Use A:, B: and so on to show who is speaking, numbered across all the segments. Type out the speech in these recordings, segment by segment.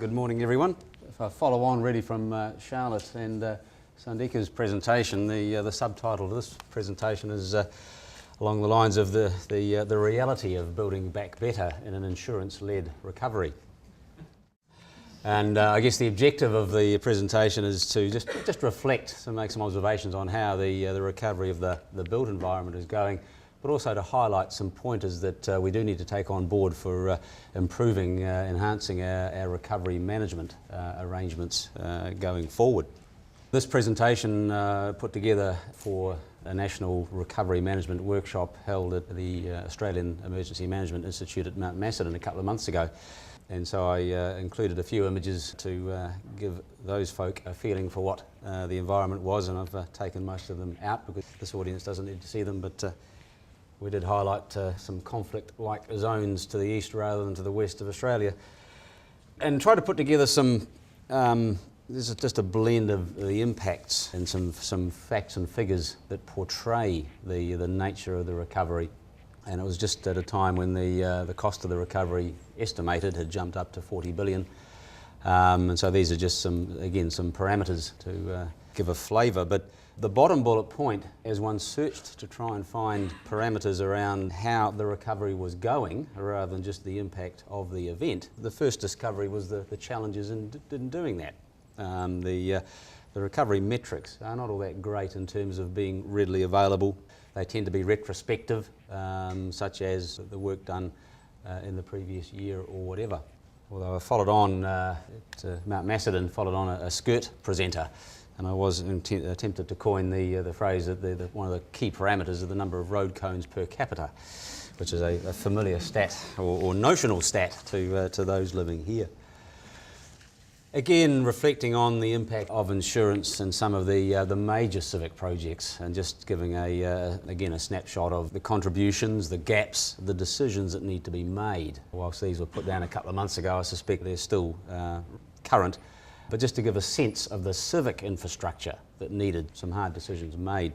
A: Good morning, everyone. If I follow on really from Charlotte and Sandika's presentation, the subtitle of this presentation is along the lines of the reality of building back better in an insurance-led recovery. And I guess the objective of the presentation is to just reflect and make some observations on how the recovery of the built environment is going, but also to highlight some pointers that we do need to take on board for improving, enhancing our recovery management arrangements going forward. This presentation put together for a National Recovery Management workshop held at the Australian Emergency Management Institute at Mount Macedon a couple of months ago. And so I included a few images to give those folk a feeling for what the environment was, and I've taken most of them out because this audience doesn't need to see them, but we did highlight some conflict-like zones to the east rather than to the west of Australia, and try to put together some, this is just a blend of the impacts and some facts and figures that portray the nature of the recovery. And it was just at a time when the cost of the recovery estimated had jumped up to 40 billion. And so these are just some parameters to give a flavour. But the bottom bullet point, as one searched to try and find parameters around how the recovery was going, rather than just the impact of the event, the first discovery was the challenges in doing that. The recovery metrics are not all that great in terms of being readily available. They tend to be retrospective, such as the work done in the previous year or whatever. Although I followed on at Mount Macedon, followed on a skirt presenter, and I was attempted to coin the phrase that one of the key parameters is the number of road cones per capita, which is a familiar stat or notional stat to those living here. Again, reflecting on the impact of insurance and some of the major civic projects, and just giving again a snapshot of the contributions, the gaps, the decisions that need to be made. Whilst these were put down a couple of months ago, I suspect they're still current, but just to give a sense of the civic infrastructure that needed some hard decisions made.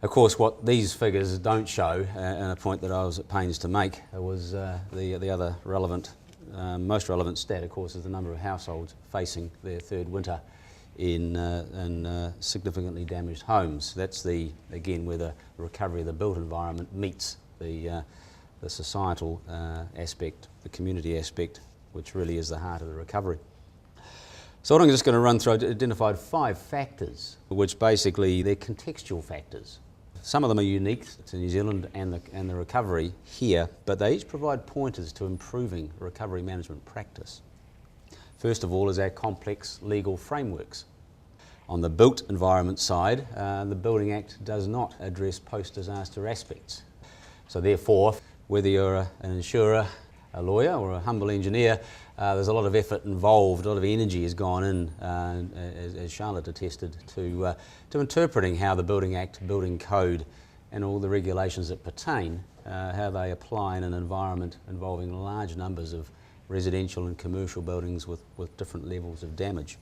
A: Of course, what these figures don't show, and a point that I was at pains to make, was the other relevant most relevant stat, of course, is the number of households facing their third winter in significantly damaged homes. That's again where the recovery of the built environment meets the societal aspect, the community aspect, which really is the heart of the recovery. So what I'm just going to run through, I identified 5 factors, which basically they're contextual factors. Some of them are unique to New Zealand and the recovery here, but they each provide pointers to improving recovery management practice. First of all is our complex legal frameworks. On the built environment side, the Building Act does not address post-disaster aspects. So therefore, whether you're an insurer, a lawyer or a humble engineer, there's a lot of effort involved, a lot of energy has gone in, as Charlotte attested, to interpreting how the Building Act, Building Code and all the regulations that pertain, how they apply in an environment involving large numbers of residential and commercial buildings with different levels of damage.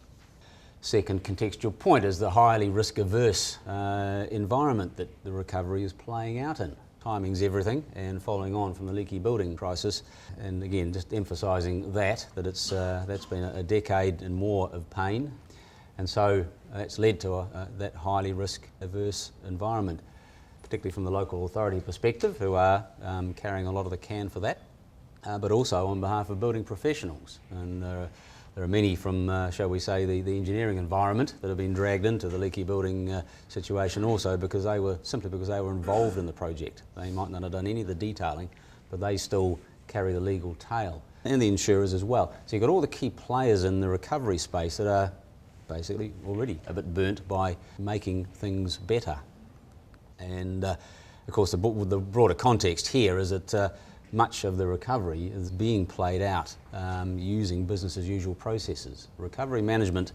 A: Second contextual point is the highly risk-averse environment that the recovery is playing out in. Timing's everything, and following on from the leaky building crisis, and again just emphasising that that's been a decade and more of pain, and so that's led to that highly risk-averse environment, particularly from the local authority perspective, who are carrying a lot of the can for that, but also on behalf of building professionals. And there are many from, shall we say, the engineering environment that have been dragged into the leaky building situation also because they were involved in the project. They might not have done any of the detailing, but they still carry the legal tail. And the insurers as well. So you've got all the key players in the recovery space that are basically already a bit burnt by making things better. And of course the broader context here is that much of the recovery is being played out using business as usual processes. Recovery management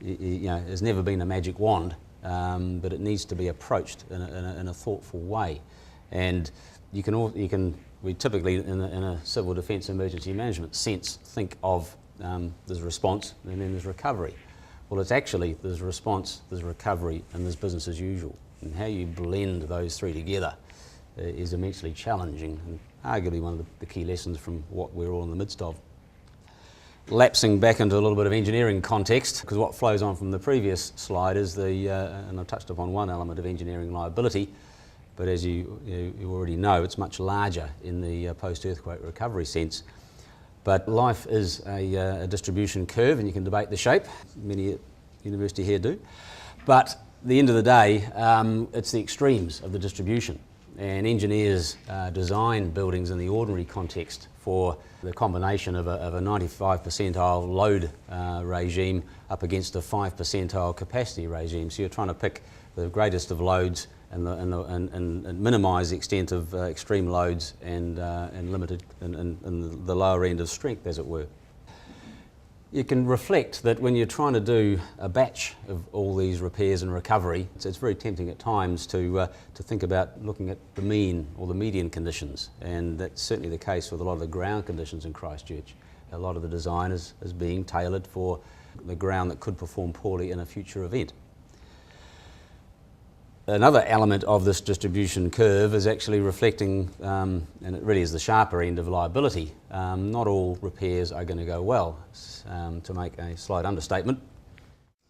A: has never been a magic wand, but it needs to be approached in a thoughtful way. And we typically in a civil defence emergency management sense think of there's response and then there's recovery. Well, it's actually there's response, there's recovery and there's business as usual. And how you blend those three together is immensely challenging and arguably one of the key lessons from what we're all in the midst of. Lapsing back into a little bit of engineering context, because what flows on from the previous slide is and I've touched upon one element of engineering liability, but as you already know, it's much larger in the post-earthquake recovery sense. But life is a distribution curve, and you can debate the shape. Many at university here do. But at the end of the day, it's the extremes of the distribution. And engineers design buildings in the ordinary context for the combination of a 95 percentile load regime up against a 5 percentile capacity regime. So you're trying to pick the greatest of loads and minimise the extent of extreme loads and limited and the lower end of strength, as it were. You can reflect that when you're trying to do a batch of all these repairs and recovery, it's very tempting at times to think about looking at the mean or the median conditions, and that's certainly the case with a lot of the ground conditions in Christchurch. A lot of the design is being tailored for the ground that could perform poorly in a future event. Another element of this distribution curve is actually reflecting, and it really is the sharper end of liability. Not all repairs are going to go well, to make a slight understatement.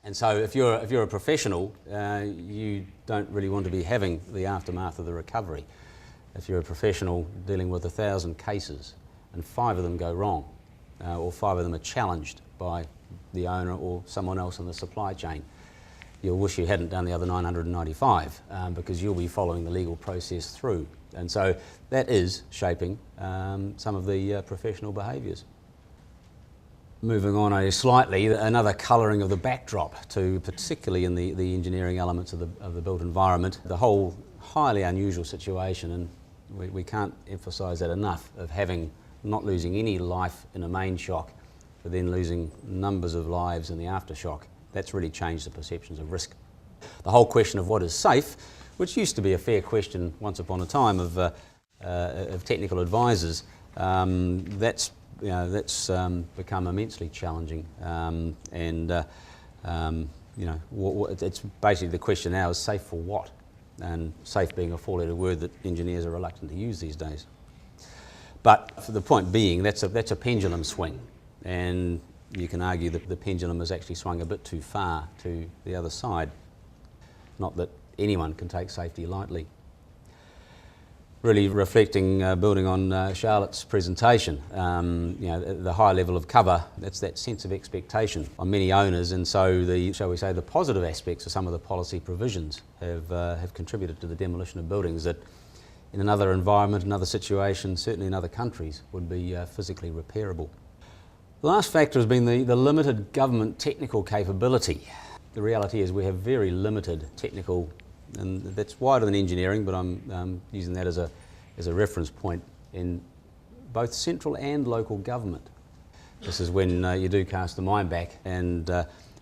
A: And so if you're a professional, you don't really want to be having the aftermath of the recovery. If you're a professional dealing with 1,000 cases and 5 of them go wrong, or 5 of them are challenged by the owner or someone else in the supply chain, you'll wish you hadn't done the other 995 because you'll be following the legal process through. And so that is shaping some of the professional behaviours. Moving on slightly, another colouring of the backdrop to, particularly in the engineering elements of the built environment, the whole highly unusual situation, and we can't emphasise that enough, of not losing any life in a main shock, but then losing numbers of lives in the aftershock. That's really changed the perceptions of risk. The whole question of what is safe, which used to be a fair question once upon a time of technical advisors, that's become immensely challenging. It's basically the question now is safe for what? And safe being a four-letter word that engineers are reluctant to use these days. But for the point being, that's a pendulum swing, and you can argue that the pendulum has actually swung a bit too far to the other side. Not that anyone can take safety lightly. Really reflecting, building on Charlotte's presentation, the high level of cover, that's that sense of expectation on many owners, and so the positive aspects of some of the policy provisions have contributed to the demolition of buildings that in another environment, another situation, certainly in other countries, would be physically repairable. The last factor has been the limited government technical capability. The reality is we have very limited technical, and that's wider than engineering, but I'm using that as a reference point in both central and local government. This is when you do cast the mind back and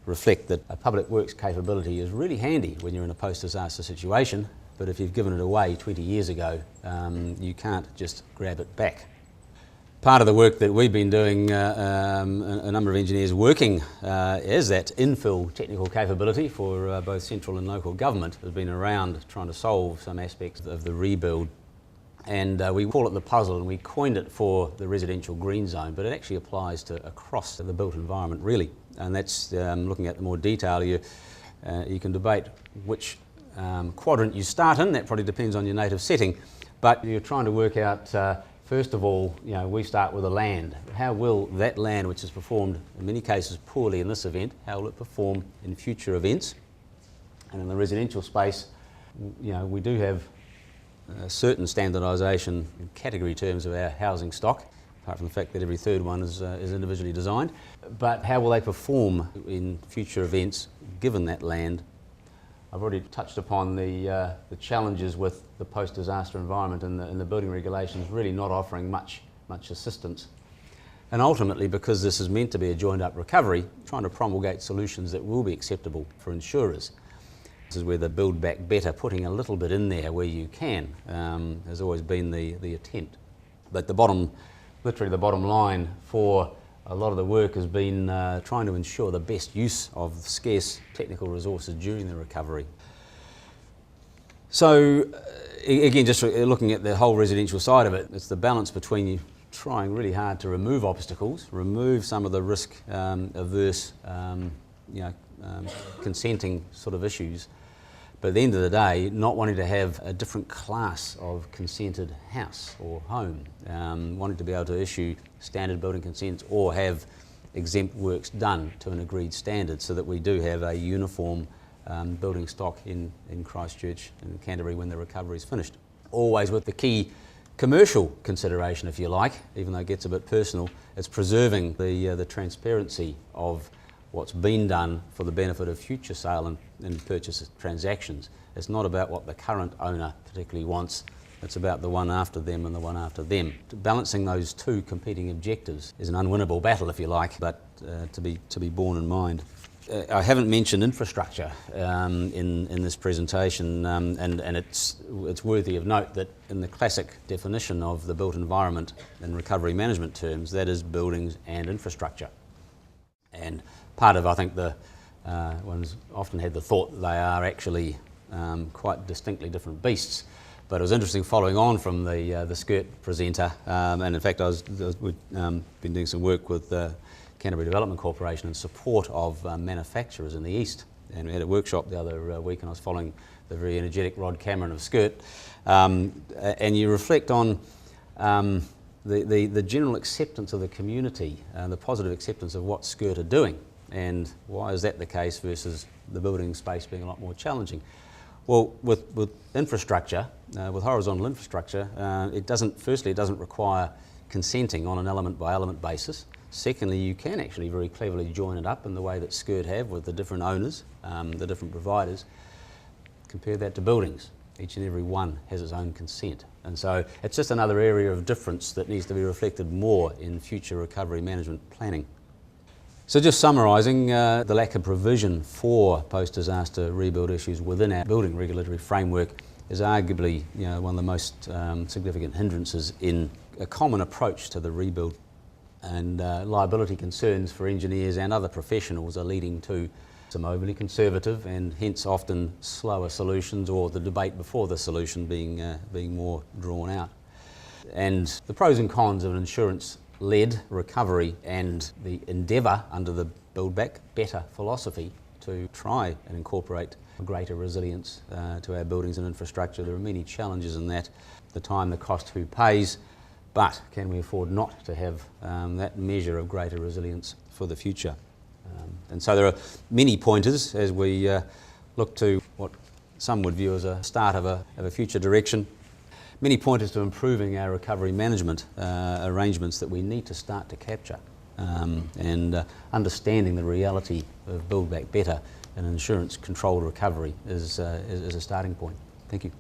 A: reflect that a public works capability is really handy when you're in a post-disaster situation, but if you've given it away 20 years ago, you can't just grab it back. Part of the work that we've been doing, a number of engineers working as that infill technical capability for both central and local government, has been around trying to solve some aspects of the rebuild. And we call it the puzzle, and we coined it for the residential green zone, but it actually applies to across the built environment really. And that's looking at the more detail. You can debate which quadrant you start in. That probably depends on your native setting, but you're trying to work out first of all, we start with the land. How will that land, which has performed in many cases poorly in this event, how will it perform in future events? And in the residential space, we do have a certain standardisation in category terms of our housing stock, apart from the fact that every third one is individually designed. But how will they perform in future events given that land? I've already touched upon the challenges with the post-disaster environment and the building regulations really not offering much assistance. And ultimately, because this is meant to be a joined-up recovery, trying to promulgate solutions that will be acceptable for insurers. This is where the Build Back Better, putting a little bit in there where you can, has always been the attempt. But literally the bottom line for a lot of the work has been trying to ensure the best use of scarce technical resources during the recovery. So again, just looking at the whole residential side of it, it's the balance between trying really hard to remove obstacles, remove some of the risk averse, consenting sort of issues. But at the end of the day, not wanting to have a different class of consented house or home, wanting to be able to issue standard building consents or have exempt works done to an agreed standard so that we do have a uniform building stock in Christchurch and Canterbury when the recovery is finished. Always with the key commercial consideration, if you like, even though it gets a bit personal, it's preserving the transparency of what's been done for the benefit of future sale and purchase transactions. It's not about what the current owner particularly wants, it's about the one after them and the one after them. Balancing those two competing objectives is an unwinnable battle, if you like, but to be borne in mind. I haven't mentioned infrastructure in this presentation, and it's worthy of note that in the classic definition of the built environment in recovery management terms, that is buildings and infrastructure. And part of, I think, one's often had the thought that they are actually quite distinctly different beasts. But it was interesting following on from the SCIRT presenter, and in fact we've been doing some work with Canterbury Development Corporation in support of manufacturers in the East. And we had a workshop the other week, and I was following the very energetic Rod Cameron of SCIRT. And you reflect on the general acceptance of the community, the positive acceptance of what SCIRT are doing. And why is that the case versus the building space being a lot more challenging? Well, with infrastructure, with horizontal infrastructure, it doesn't require consenting on an element by element basis. Secondly, you can actually very cleverly join it up in the way that SCIRT have with the different owners, the different providers. Compare that to buildings. Each and every one has its own consent. And so it's just another area of difference that needs to be reflected more in future recovery management planning. So just summarising, the lack of provision for post-disaster rebuild issues within our building regulatory framework is arguably one of the most significant hindrances in a common approach to the rebuild. And liability concerns for engineers and other professionals are leading to some overly conservative and hence often slower solutions, or the debate before the solution being more drawn out. And the pros and cons of an insurance-led recovery and the endeavour under the Build Back Better philosophy to try and incorporate greater resilience to our buildings and infrastructure. There are many challenges in that. The time, the cost, who pays, but can we afford not to have that measure of greater resilience for the future? And so there are many pointers as we look to what some would view as a start of a future direction. Many pointers to improving our recovery management arrangements that we need to start to capture, and understanding the reality of Build Back Better and insurance controlled recovery is a starting point. Thank you.